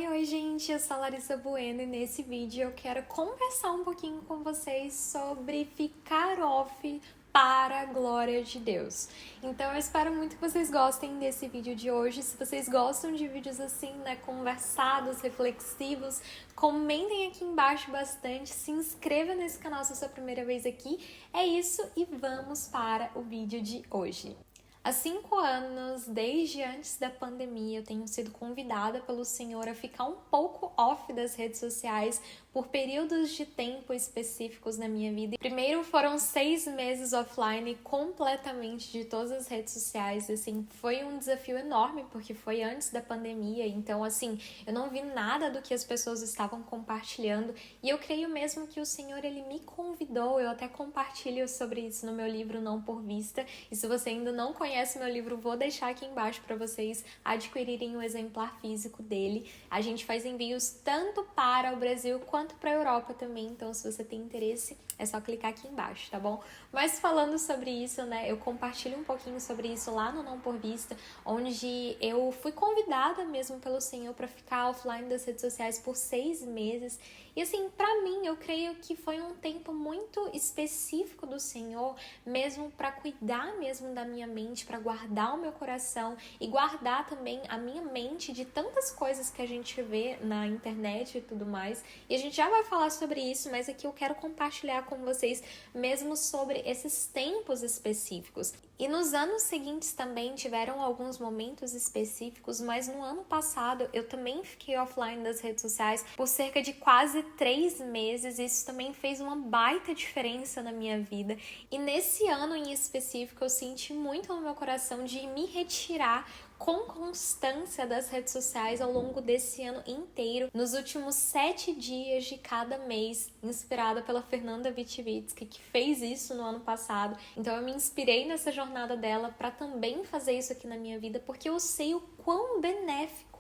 Oi, gente, eu sou a Larissa Bueno e nesse vídeo eu quero conversar um pouquinho com vocês sobre ficar off para a glória de Deus. Então eu espero muito que vocês gostem desse vídeo de hoje. Se vocês gostam de vídeos assim, né, conversados, reflexivos, comentem aqui embaixo bastante, se inscreva nesse canal se é a sua primeira vez aqui. É isso e vamos para o vídeo de hoje. Há 5 anos, desde antes da pandemia, eu tenho sido convidada pelo Senhor a ficar um pouco off das redes sociais por períodos de tempo específicos na minha vida. Primeiro foram 6 meses offline completamente de todas as redes sociais, assim, foi um desafio enorme porque foi antes da pandemia, então assim, eu não vi nada do que as pessoas estavam compartilhando e eu creio mesmo que o Senhor, Ele me convidou, eu até compartilho sobre isso no meu livro Não Por Vista, e se você ainda não conhece meu livro, vou deixar aqui embaixo para vocês adquirirem o exemplar físico dele. A gente faz envios tanto para o Brasil quanto para a Europa também, então se você tem interesse, é só clicar aqui embaixo, tá bom? Mas falando sobre isso, né, eu compartilho um pouquinho sobre isso lá no Não Por Vista, onde eu fui convidada mesmo pelo Senhor para ficar offline das redes sociais por 6 meses. E assim, pra mim, eu creio que foi um tempo muito específico do Senhor, mesmo para cuidar mesmo da minha mente, para guardar o meu coração e guardar também a minha mente de tantas coisas que a gente vê na internet e tudo mais. E a gente já vai falar sobre isso, mas aqui eu quero compartilhar com vocês mesmo sobre esses tempos específicos. E nos anos seguintes também tiveram alguns momentos específicos, mas no ano passado eu também fiquei offline das redes sociais por cerca de quase 3 meses. Isso também fez uma baita diferença na minha vida. E nesse ano em específico eu senti muito no meu coração de me retirar com constância das redes sociais ao longo desse ano inteiro, nos últimos 7 dias de cada mês, inspirada pela Fernanda Witwicki, que fez isso no ano passado. Então eu me inspirei nessa jornada dela para também fazer isso aqui na minha vida, porque eu sei o quão benéfico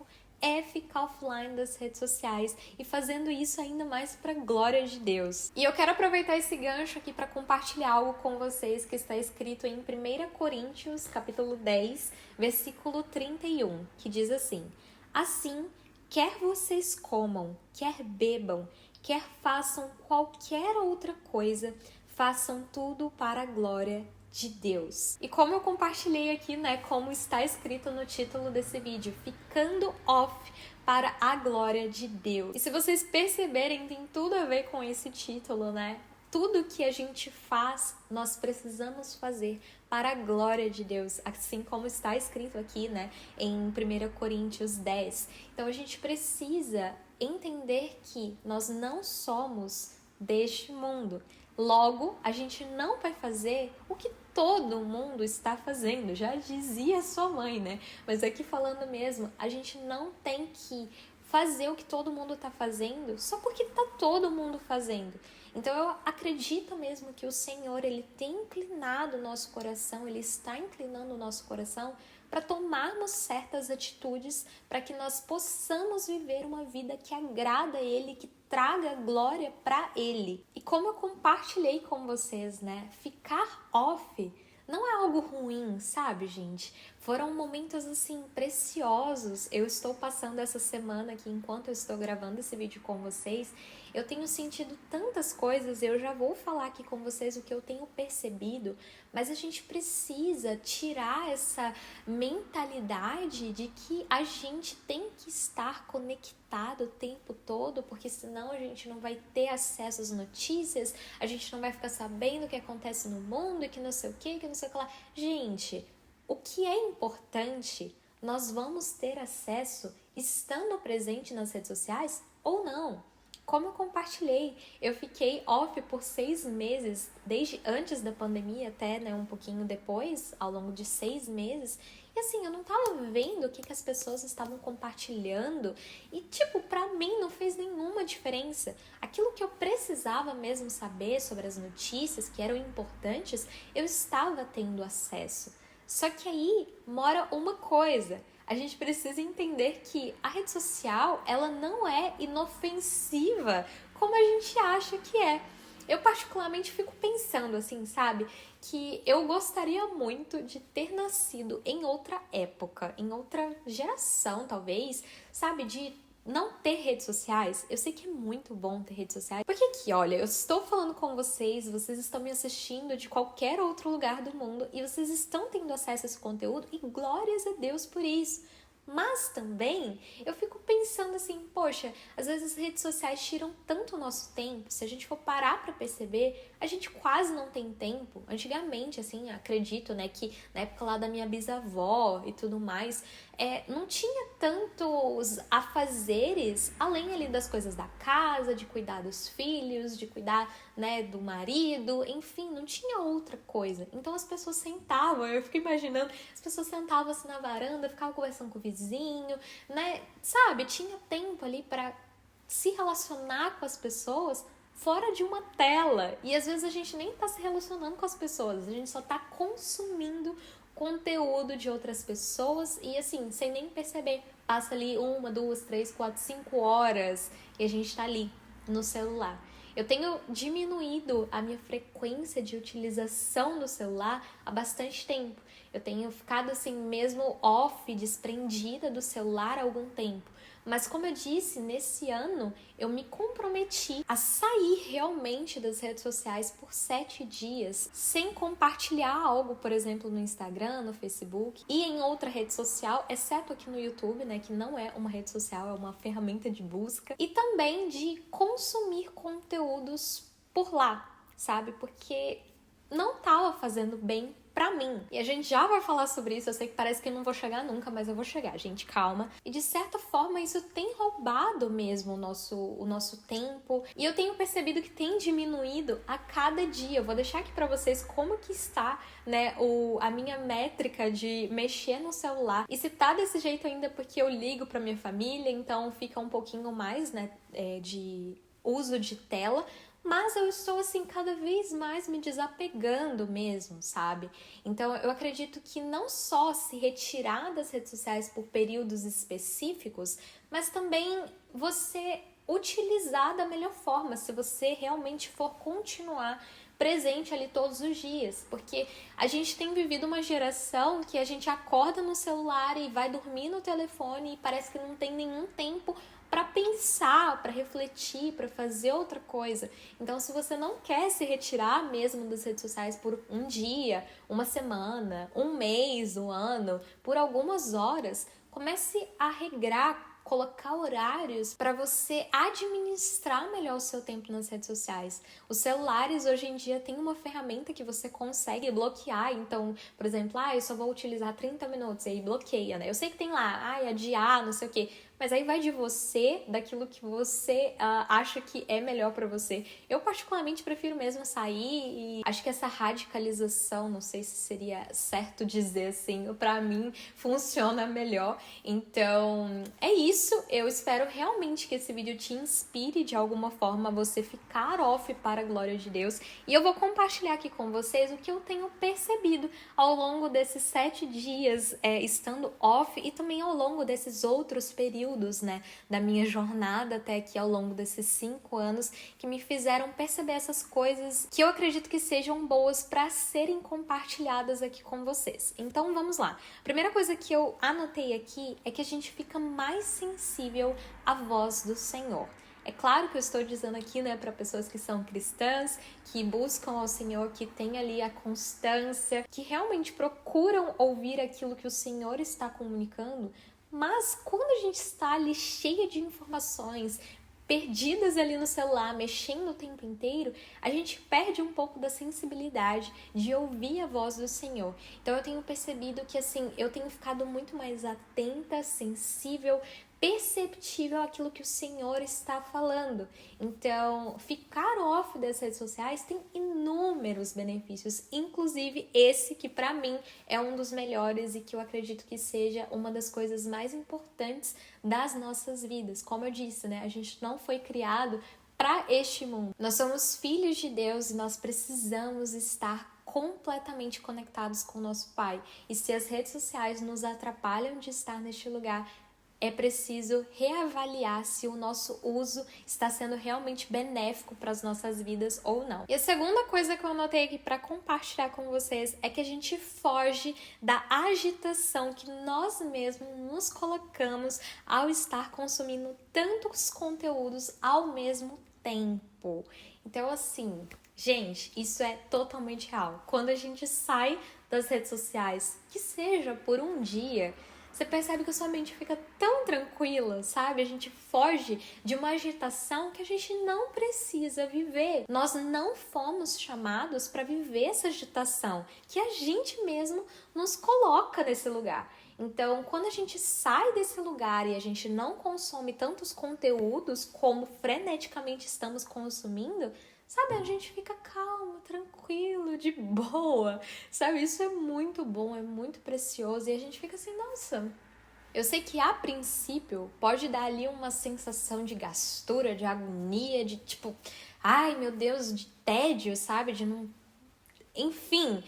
é ficar offline das redes sociais e fazendo isso ainda mais para a glória de Deus. E eu quero aproveitar esse gancho aqui para compartilhar algo com vocês que está escrito em 1 Coríntios, capítulo 10, versículo 31, que diz assim: Assim, quer vocês comam, quer bebam, quer façam qualquer outra coisa, façam tudo para a glória de Deus. E como eu compartilhei aqui, né, como está escrito no título desse vídeo, ficando off para a glória de Deus. E se vocês perceberem, tem tudo a ver com esse título, né? Tudo que a gente faz, nós precisamos fazer para a glória de Deus, assim como está escrito aqui, né, em 1 Coríntios 10. Então a gente precisa entender que nós não somos deste mundo. Logo, a gente não vai fazer o que todo mundo está fazendo, já dizia sua mãe, né? Mas aqui falando mesmo, a gente não tem que fazer o que todo mundo está fazendo só porque está todo mundo fazendo. Então eu acredito mesmo que o Senhor, Ele tem inclinado o nosso coração, Ele está inclinando o nosso coração para tomarmos certas atitudes para que nós possamos viver uma vida que agrada a Ele, que traga glória para Ele. E como eu compartilhei com vocês, né, ficar off não é algo ruim, sabe, gente? Foram momentos, assim, preciosos. Eu estou passando essa semana aqui, enquanto eu estou gravando esse vídeo com vocês, eu tenho sentido tantas coisas, eu já vou falar aqui com vocês o que eu tenho percebido, mas a gente precisa tirar essa mentalidade de que a gente tem que estar conectado o tempo todo, porque senão a gente não vai ter acesso às notícias, a gente não vai ficar sabendo o que acontece no mundo e que não sei o que não sei o que lá. Gente, o que é importante, nós vamos ter acesso estando presente nas redes sociais ou não. Como eu compartilhei, eu fiquei off por 6 meses, desde antes da pandemia até, né, um pouquinho depois, ao longo de 6 meses. E assim, eu não tava vendo o que as pessoas estavam compartilhando e, tipo, pra mim não fez nenhuma diferença. Aquilo que eu precisava mesmo saber sobre as notícias que eram importantes, eu estava tendo acesso. Só que aí mora uma coisa. A gente precisa entender que a rede social, ela não é inofensiva como a gente acha que é. Eu particularmente fico pensando assim, sabe? Que eu gostaria muito de ter nascido em outra época, em outra geração talvez, sabe? De não ter redes sociais, eu sei que é muito bom ter redes sociais, porque aqui, olha, eu estou falando com vocês, vocês estão me assistindo de qualquer outro lugar do mundo e vocês estão tendo acesso a esse conteúdo e glórias a Deus por isso. Mas também eu fico pensando assim, poxa, às vezes as redes sociais tiram tanto o nosso tempo, se a gente for parar pra perceber, a gente quase não tem tempo. Antigamente, assim, acredito, né, que na época lá da minha bisavó e tudo mais, não tinha tantos afazeres, além ali das coisas da casa, de cuidar dos filhos, de cuidar, né, do marido, enfim, não tinha outra coisa. Então as pessoas sentavam, eu fico imaginando, as pessoas sentavam assim na varanda, ficavam conversando com o vizinho, né, sabe, tinha tempo ali para se relacionar com as pessoas fora de uma tela. E às vezes a gente nem tá se relacionando com as pessoas, a gente só tá consumindo conteúdo de outras pessoas e assim, sem nem perceber, passa ali 1, 2, 3, 4, 5 horas e a gente tá ali no celular. Eu tenho diminuído a minha frequência de utilização do celular há bastante tempo. Eu tenho ficado assim mesmo off, desprendida do celular há algum tempo. Mas como eu disse, nesse ano eu me comprometi a sair realmente das redes sociais por 7 dias, sem compartilhar algo, por exemplo, no Instagram, no Facebook e em outra rede social, exceto aqui no YouTube, né, que não é uma rede social, é uma ferramenta de busca, e também de consumir conteúdos por lá, sabe? Porque não estava fazendo bem pra mim. E a gente já vai falar sobre isso, eu sei que parece que eu não vou chegar nunca, mas eu vou chegar, gente, calma. E de certa forma isso tem roubado mesmo o nosso tempo. E eu tenho percebido que tem diminuído a cada dia. Eu vou deixar aqui pra vocês como que está, né, a minha métrica de mexer no celular. E se tá desse jeito ainda porque eu ligo pra minha família, então fica um pouquinho mais, né, de uso de tela. Mas eu estou, assim, cada vez mais me desapegando mesmo, sabe? Então, eu acredito que não só se retirar das redes sociais por períodos específicos, mas também você utilizar da melhor forma, se você realmente for continuar presente ali todos os dias, porque a gente tem vivido uma geração que a gente acorda no celular e vai dormir no telefone e parece que não tem nenhum tempo para pensar, para refletir, para fazer outra coisa. Então, se você não quer se retirar mesmo das redes sociais por um dia, uma semana, um mês, um ano, por algumas horas, comece a regrar, colocar horários para você administrar melhor o seu tempo nas redes sociais. Os celulares hoje em dia têm uma ferramenta que você consegue bloquear, então, por exemplo, eu só vou utilizar 30 minutos, e aí bloqueia, né? Eu sei que tem lá, adiar, não sei o quê, mas aí vai de você, daquilo que você acha que é melhor pra você. Eu particularmente prefiro mesmo sair e acho que essa radicalização, não sei se seria certo dizer assim, pra mim funciona melhor. Então, é isso. Eu espero realmente que esse vídeo te inspire de alguma forma a você ficar off para a glória de Deus. E eu vou compartilhar aqui com vocês o que eu tenho percebido ao longo desses 7 dias estando off e também ao longo desses outros períodos, né, da minha jornada até aqui ao longo desses 5 anos, que me fizeram perceber essas coisas que eu acredito que sejam boas para serem compartilhadas aqui com vocês. Então vamos lá. A primeira coisa que eu anotei aqui é que a gente fica mais sensível à voz do Senhor. É claro que eu estou dizendo aqui, né, para pessoas que são cristãs, que buscam ao Senhor, que têm ali a constância, que realmente procuram ouvir aquilo que o Senhor está comunicando. Mas quando a gente está ali cheia de informações, perdidas ali no celular, mexendo o tempo inteiro, a gente perde um pouco da sensibilidade de ouvir a voz do Senhor. Então eu tenho percebido que assim, eu tenho ficado muito mais atenta, sensível, perceptível àquilo que o Senhor está falando. Então, ficar off das redes sociais tem inúmeros benefícios, inclusive esse que para mim é um dos melhores e que eu acredito que seja uma das coisas mais importantes das nossas vidas. Como eu disse, né, a gente não foi criado para este mundo. Nós somos filhos de Deus e nós precisamos estar completamente conectados com o nosso Pai. E se as redes sociais nos atrapalham de estar neste lugar, é preciso reavaliar se o nosso uso está sendo realmente benéfico para as nossas vidas ou não. E a segunda coisa que eu anotei aqui para compartilhar com vocês é que a gente foge da agitação que nós mesmos nos colocamos ao estar consumindo tantos conteúdos ao mesmo tempo. Então, assim, gente, isso é totalmente real. Quando a gente sai das redes sociais, que seja por um dia, você percebe que a sua mente fica tão tranquila, sabe? A gente foge de uma agitação que a gente não precisa viver. Nós não fomos chamados para viver essa agitação, que a gente mesmo nos coloca nesse lugar. Então, quando a gente sai desse lugar e a gente não consome tantos conteúdos como freneticamente estamos consumindo, sabe, a gente fica calmo, tranquilo, de boa, sabe? Isso é muito bom, é muito precioso e a gente fica assim, nossa. Eu sei que a princípio pode dar ali uma sensação de gastura, de agonia, de tipo, ai meu Deus, de tédio, sabe? De não. Enfim,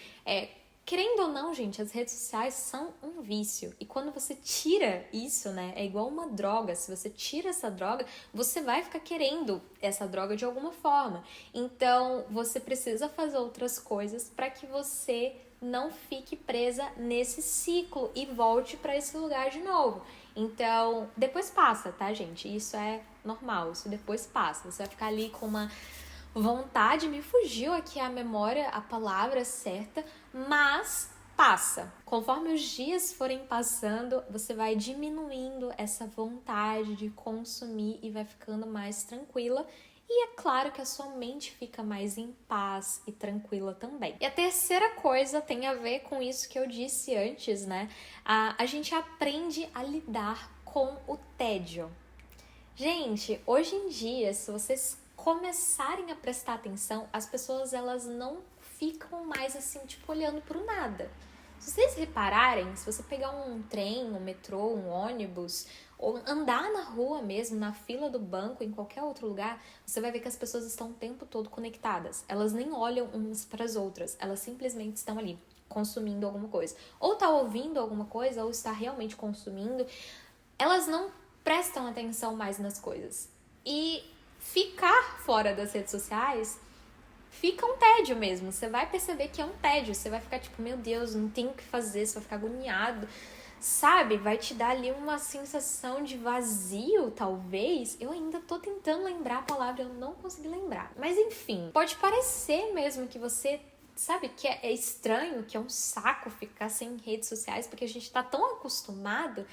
querendo ou não, gente, as redes sociais são um vício. E quando você tira isso, né, é igual uma droga. Se você tira essa droga, você vai ficar querendo essa droga de alguma forma. Então, você precisa fazer outras coisas para que você não fique presa nesse ciclo e volte para esse lugar de novo. Então, depois passa, tá, gente? Isso é normal, isso depois passa. Você vai ficar ali com uma vontade, me fugiu aqui a memória, a palavra certa, mas passa. Conforme os dias forem passando, você vai diminuindo essa vontade de consumir e vai ficando mais tranquila. E é claro que a sua mente fica mais em paz e tranquila também. E a terceira coisa tem a ver com isso que eu disse antes, né? A gente aprende a lidar com o tédio. Gente, hoje em dia, se vocês começarem a prestar atenção, as pessoas elas não ficam mais assim, tipo, olhando pro nada. Se vocês repararem, se você pegar um trem, um metrô, um ônibus, ou andar na rua mesmo, na fila do banco, em qualquer outro lugar, você vai ver que as pessoas estão o tempo todo conectadas. Elas nem olham umas para as outras, elas simplesmente estão ali, consumindo alguma coisa. Ou tá ouvindo alguma coisa, ou está realmente consumindo. Elas não prestam atenção mais nas coisas. E ficar fora das redes sociais fica um tédio mesmo. Você vai perceber que é um tédio. Você vai ficar tipo, meu Deus, não tenho o que fazer. Você vai ficar agoniado. Sabe? Vai te dar ali uma sensação de vazio, talvez. Eu ainda tô tentando lembrar a palavra, eu não consegui lembrar. Mas enfim, pode parecer mesmo que você... Sabe, que é estranho, que é um saco ficar sem redes sociais, porque a gente tá tão acostumado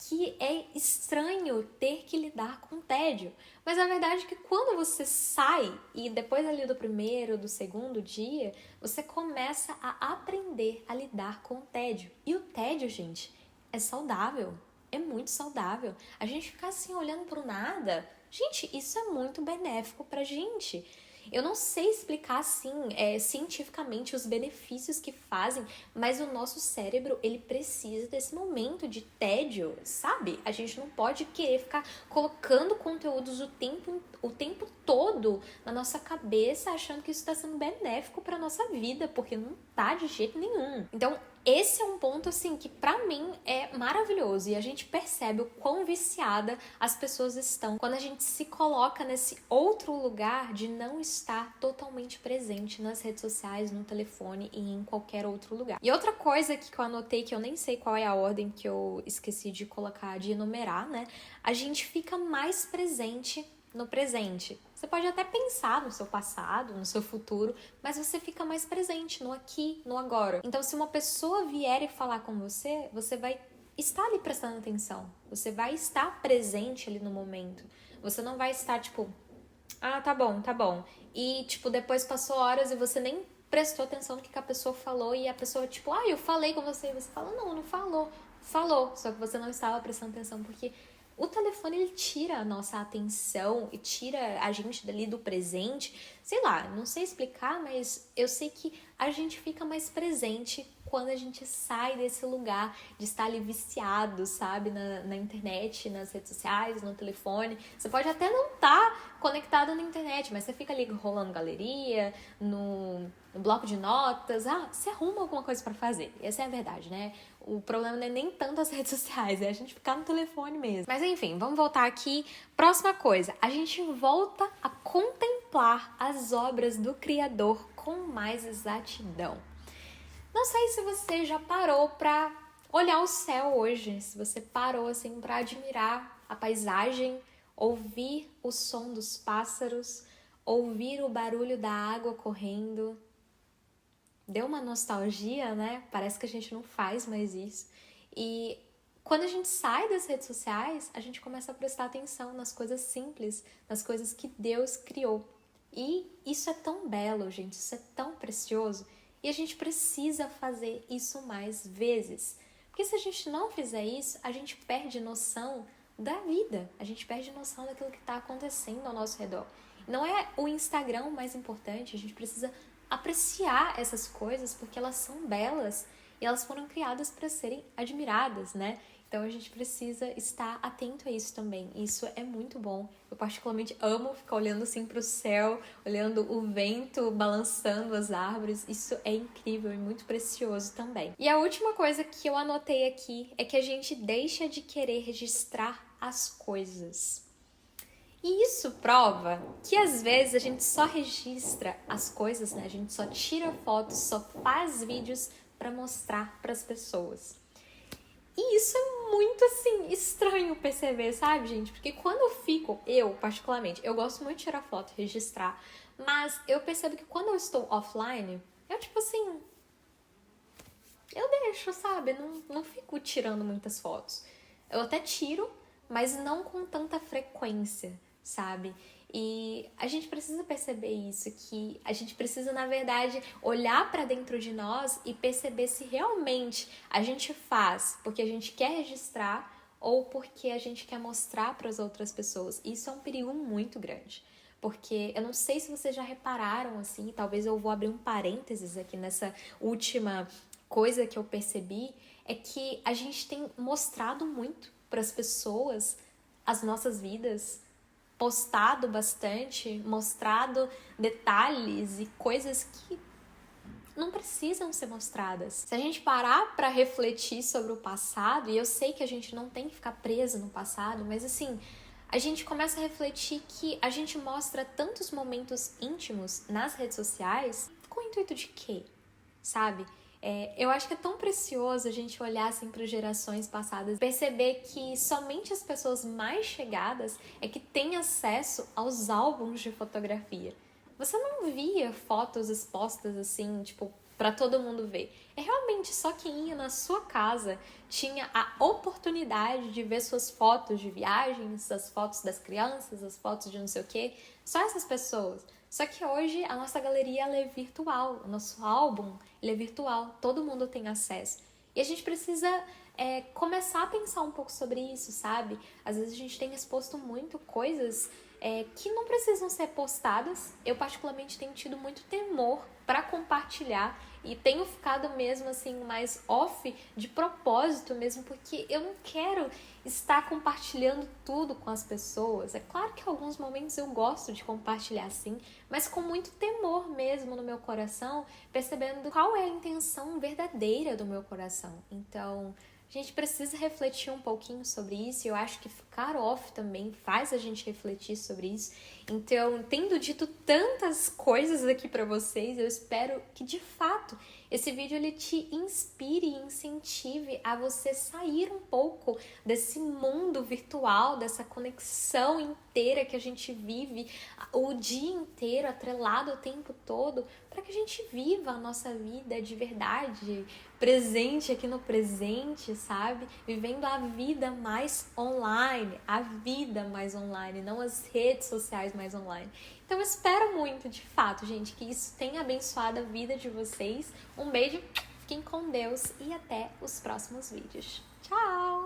que é estranho ter que lidar com tédio. Mas a verdade é que quando você sai e depois ali do primeiro, do segundo dia, você começa a aprender a lidar com o tédio. E o tédio, gente, é saudável. É muito saudável. A gente ficar assim olhando pro nada, gente, isso é muito benéfico pra gente. Eu não sei explicar, assim, cientificamente os benefícios que fazem, mas o nosso cérebro, ele precisa desse momento de tédio, sabe? A gente não pode querer ficar colocando conteúdos o tempo todo na nossa cabeça, achando que isso está sendo benéfico para nossa vida, porque não tá de jeito nenhum. Então, esse é um ponto, assim, que pra mim é maravilhoso e a gente percebe o quão viciada as pessoas estão quando a gente se coloca nesse outro lugar de não estar totalmente presente nas redes sociais, no telefone e em qualquer outro lugar. E outra coisa aqui que eu anotei, que eu nem sei qual é a ordem que eu esqueci de colocar, de enumerar, né? A gente fica mais presente no presente. Você pode até pensar no seu passado, no seu futuro, mas você fica mais presente no aqui, no agora. Então, se uma pessoa vier e falar com você, você vai estar ali prestando atenção. Você vai estar presente ali no momento. Você não vai estar tipo, ah, tá bom, tá bom. E, tipo, depois passou horas e você nem prestou atenção no que a pessoa falou e a pessoa, tipo, ah, eu falei com você. E você fala, não, não falou. Falou, só que você não estava prestando atenção porque o telefone, ele tira a nossa atenção e tira a gente dali do presente. Sei lá, não sei explicar, mas eu sei que a gente fica mais presente quando a gente sai desse lugar de estar ali viciado, sabe? Na internet, nas redes sociais, no telefone. Você pode até não estar conectado na internet, mas você fica ali rolando galeria, no bloco de notas. Ah, você arruma alguma coisa pra fazer. Essa é a verdade, né? o problema não é nem tanto as redes sociais, é a gente ficar no telefone mesmo. Mas enfim, vamos voltar aqui. Próxima coisa, a gente volta a contemplar as obras do Criador com mais exatidão. Não sei se você já parou pra olhar o céu hoje, se você parou assim pra admirar a paisagem, ouvir o som dos pássaros, ouvir o barulho da água correndo. Deu uma nostalgia, né? Parece que a gente não faz mais isso. E quando a gente sai das redes sociais, a gente começa a prestar atenção nas coisas simples, nas coisas que Deus criou. E isso é tão belo, gente, isso é tão precioso. E a gente precisa fazer isso mais vezes. Porque se a gente não fizer isso, a gente perde noção da vida. A gente perde noção daquilo que está acontecendo ao nosso redor. Não é o Instagram o mais importante, a gente precisa apreciar essas coisas porque elas são belas e elas foram criadas para serem admiradas, né? Então a gente precisa estar atento a isso também. Isso é muito bom. Eu particularmente amo ficar olhando assim para o céu, olhando o vento balançando as árvores. Isso é incrível e muito precioso também. E a última coisa que eu anotei aqui é que a gente deixa de querer registrar as coisas. E isso prova que às vezes a gente só registra as coisas, né? A gente só tira fotos, só faz vídeos para mostrar para as pessoas. E isso é muito, assim, estranho perceber, sabe, gente? Porque quando eu particularmente, eu gosto muito de tirar foto, registrar, mas eu percebo que quando eu estou offline, eu, tipo assim, eu deixo, sabe? Não fico tirando muitas fotos. Eu até tiro, mas não com tanta frequência, sabe? E a gente precisa perceber isso, que a gente precisa, na verdade, olhar para dentro de nós e perceber se realmente a gente faz porque a gente quer registrar ou porque a gente quer mostrar para as outras pessoas. Isso é um perigo muito grande. Porque eu não sei se vocês já repararam, assim, talvez eu vou abrir um parênteses aqui nessa última coisa que eu percebi, é que a gente tem mostrado muito para as pessoas as nossas vidas, postado bastante, mostrado detalhes e coisas que não precisam ser mostradas. Se a gente parar para refletir sobre o passado, e eu sei que a gente não tem que ficar preso no passado, mas assim, a gente começa a refletir que a gente mostra tantos momentos íntimos nas redes sociais com o intuito de quê? Sabe? Eu acho que é tão precioso a gente olhar assim para gerações passadas, perceber que somente as pessoas mais chegadas é que têm acesso aos álbuns de fotografia. Você não via fotos expostas assim, tipo, para todo mundo ver. É realmente só quem ia na sua casa tinha a oportunidade de ver suas fotos de viagens, as fotos das crianças, as fotos de não sei o quê. Só essas pessoas. Só que hoje a nossa galeria ela é virtual, o nosso álbum ele é virtual, todo mundo tem acesso. E a gente precisa começar a pensar um pouco sobre isso, sabe? Às vezes a gente tem exposto muito coisas que não precisam ser postadas. Eu particularmente tenho tido muito temor para compartilhar e tenho ficado mesmo assim mais off de propósito mesmo, porque eu não quero estar compartilhando tudo com as pessoas. É claro que em alguns momentos eu gosto de compartilhar sim, mas com muito temor mesmo no meu coração, percebendo qual é a intenção verdadeira do meu coração. Então, a gente precisa refletir um pouquinho sobre isso, e eu acho que ficar off também faz a gente refletir sobre isso. Então, tendo dito tantas coisas aqui pra vocês, eu espero que de fato esse vídeo ele te inspire e incentive a você sair um pouco desse mundo virtual, dessa conexão inteira que a gente vive o dia inteiro, atrelado o tempo todo, para que a gente viva a nossa vida de verdade, presente aqui no presente, sabe? Vivendo a vida mais online, não as redes sociais mais online. Então eu espero muito, de fato, gente, que isso tenha abençoado a vida de vocês. Um beijo, fiquem com Deus e até os próximos vídeos. Tchau!